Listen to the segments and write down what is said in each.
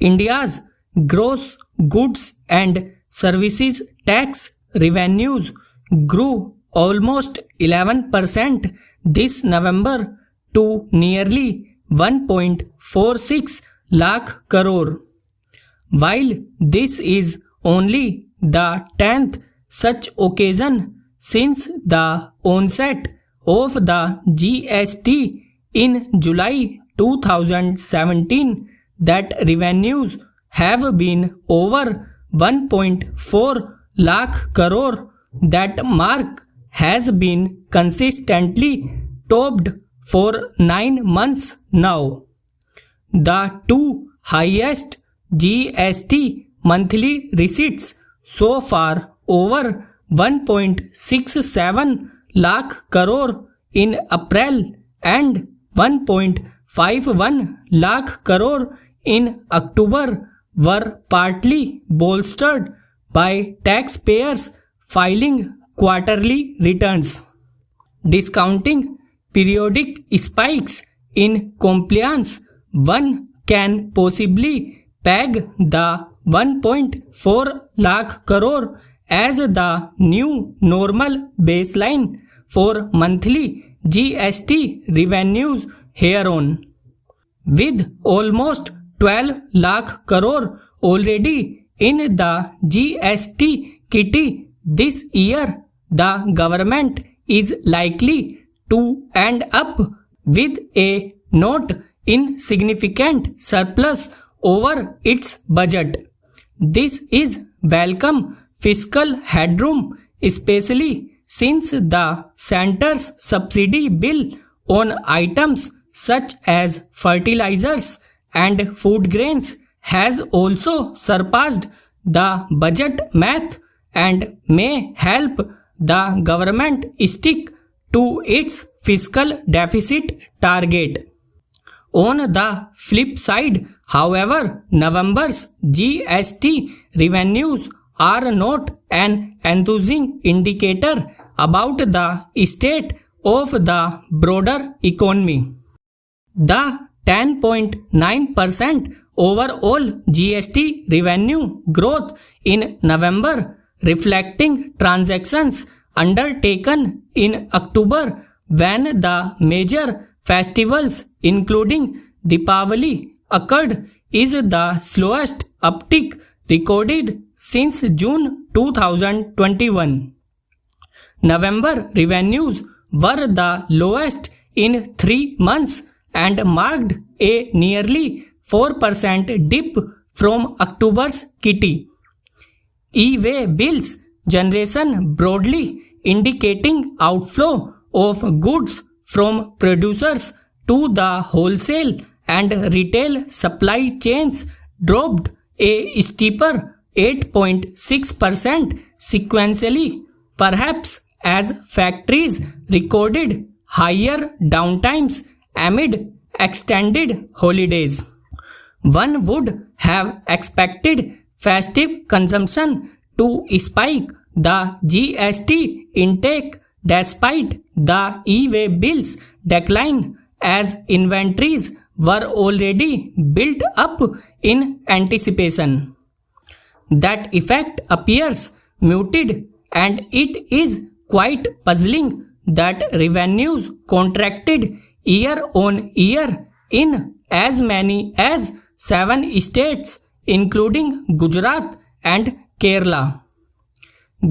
India's gross goods and services tax revenues grew almost 11% this November to nearly 1.46 lakh crore. While this is only the 10th such occasion since the onset of the GST in July 2017 that revenues have been over 1.4 lakh crore, that mark has been consistently topped for 9 months now. The two highest GST monthly receipts so far, over 1.67 lakh crore in April and 1.51 lakh crore in October, were partly bolstered by taxpayers filing quarterly returns. Discounting periodic spikes in compliance, one can possibly peg the 1.4 lakh crore as the new normal baseline for monthly GST revenues hereon. With almost 12 lakh crore already in the GST kitty this year, the government is likely to end up with a not insignificant surplus over its budget. This is welcome fiscal headroom, especially since the centre's subsidy bill on items such as fertilizers and food grains has also surpassed the budget math and may help the government stick to its fiscal deficit target. On the flip side, however, November's GST revenues are not an enthusing indicator about the state of the broader economy. The 10.9% overall GST revenue growth in November, reflecting transactions undertaken in October when the major festivals including Deepavali occurred, is the slowest uptick recorded since June 2021. November revenues were the lowest in 3 months and marked a nearly 4% dip from October's kitty. E-way bills generation broadly indicating outflow of goods from producers to the wholesale and retail supply chains dropped a steeper 8.6% sequentially, perhaps as factories recorded higher downtimes amid extended holidays. One would have expected festive consumption to spike the GST intake despite the e-way bills decline, as inventories were already built up in anticipation. That effect appears muted, and it is quite puzzling that revenues contracted year on year in as many as 7 states, including Gujarat and Kerala.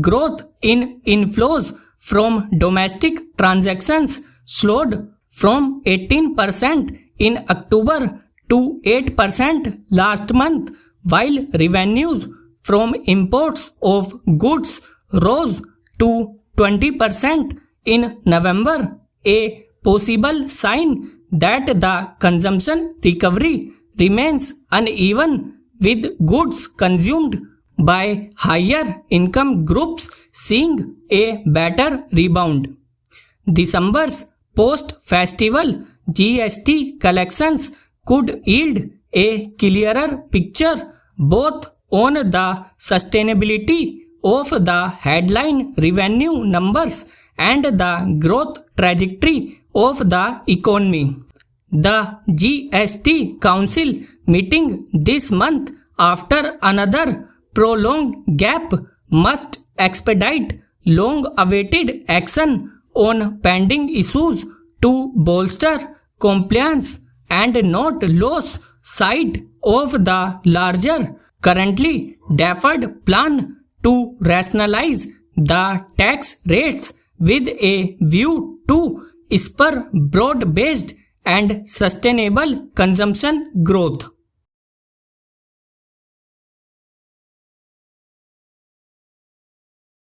Growth in inflows from domestic transactions slowed from 18% in October to 8% last month, while revenues from imports of goods rose to 20% in November, a possible sign that the consumption recovery remains uneven, with goods consumed by higher income groups seeing a better rebound. December's post-festival GST collections could yield a clearer picture both on the sustainability of the headline revenue numbers and the growth trajectory of the economy. The GST Council meeting this month after another prolonged gap must expedite long-awaited action on pending issues to bolster compliance and not lose sight of the larger, currently deferred plan to rationalize the tax rates with a view to spur broad-based and sustainable consumption growth.